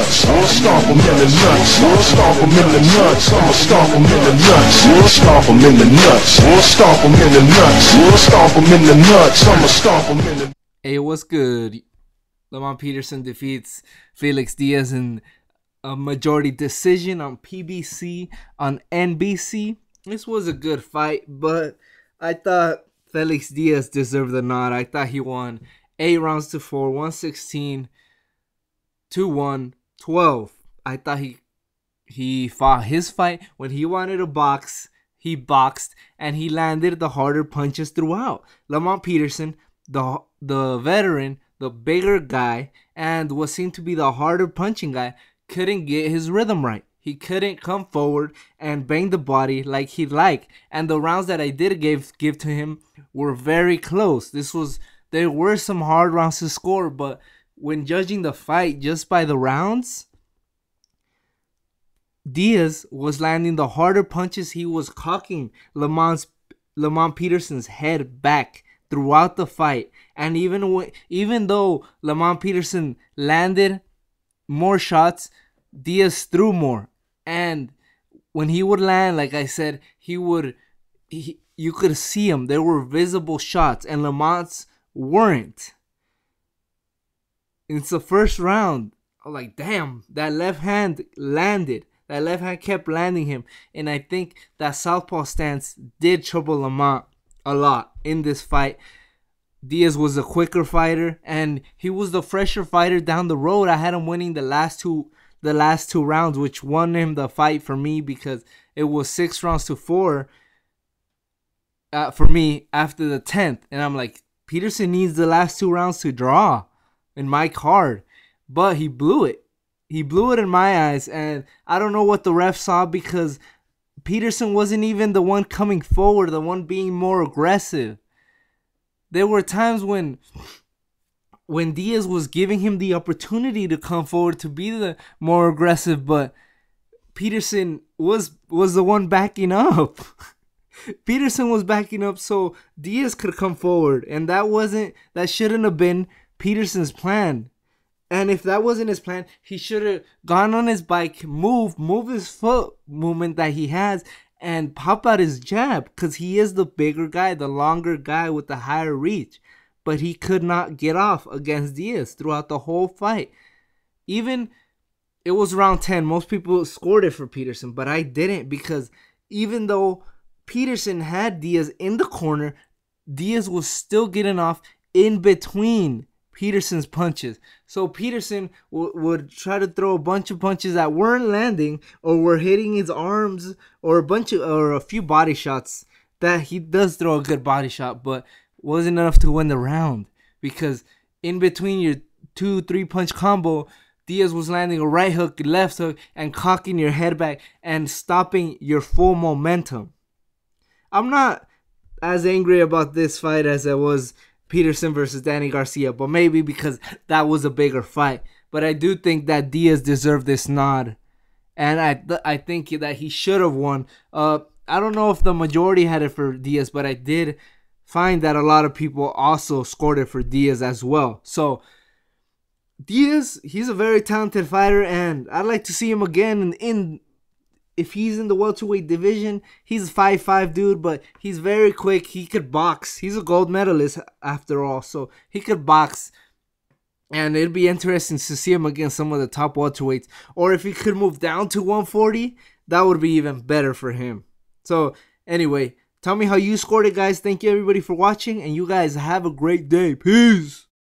nuts. Stomp him in the nuts. Stomp him in the nuts. I'ma stomp him in the nuts. Stomp him in the nuts. Stomp him in the nuts. Stomp him in the nuts. I'ma stomp him in the. Hey, what's good? Lamont Peterson defeats Felix Diaz in a majority decision on PBC on NBC. This was a good fight, but I thought Felix Diaz deserved the nod. I thought he won 8 rounds to 4, 116 to 112. I thought he fought his fight. When he wanted to box, he boxed, and he landed the harder punches throughout. Lamont Peterson, the veteran, the bigger guy, and what seemed to be the harder punching guy, couldn't get his rhythm right. He couldn't come forward and bang the body like he'd like. And the rounds that I did give to him were very close. There were some hard rounds to score, but when judging the fight just by the rounds, Diaz was landing the harder punches. He was cocking Lamont Peterson's head back throughout the fight. And even though Lamont Peterson landed more shots, Diaz threw more. And when he would land, like I said, you could see him. There were visible shots, and Lamont's weren't. It's the first round. I'm like, damn, that left hand landed. That left hand kept landing him. And I think that southpaw stance did trouble Lamont a lot in this fight. Diaz was a quicker fighter, and he was the fresher fighter down the road. I had him winning the last two rounds, which won him the fight for me because it was 6 rounds to 4 for me after the 10th. And I'm like, Peterson needs the last 2 rounds to draw in my card. But he blew it. He blew it in my eyes. And I don't know what the ref saw, because Peterson wasn't even the one coming forward, the one being more aggressive. There were times when Diaz was giving him the opportunity to come forward to be the more aggressive, but Peterson was the one backing up. Peterson was backing up so Diaz could come forward, and that shouldn't have been Peterson's plan. And if that wasn't his plan, he should have gone on his bike, move his foot movement that he has, and pop out his jab, because he is the bigger guy, the longer guy with the higher reach. But he could not get off against Diaz throughout the whole fight. Even, it was round 10. Most people scored it for Peterson, but I didn't, because even though Peterson had Diaz in the corner, Diaz was still getting off in between Peterson's punches. So Peterson would try to throw a bunch of punches that weren't landing, or were hitting his arms, or a few body shots. That he does throw a good body shot, but wasn't enough to win the round, because in between your 2-3 punch combo, Diaz was landing a right hook, left hook, and cocking your head back and stopping your full momentum. I'm not as angry about this fight as I was Peterson versus Danny Garcia, but maybe because that was a bigger fight. But I do think that Diaz deserved this nod, and I think that he should have won. I don't know if the majority had it for Diaz, but I did find that a lot of people also scored it for Diaz as well. So Diaz, he's a very talented fighter, and I'd like to see him again if he's in the welterweight division. He's a 5'5" dude, but he's very quick. He could box. He's a gold medalist after all, so he could box. And it'd be interesting to see him against some of the top welterweights. Or if he could move down to 140, that would be even better for him. So anyway, tell me how you scored it, guys. Thank you everybody for watching, and you guys have a great day. Peace.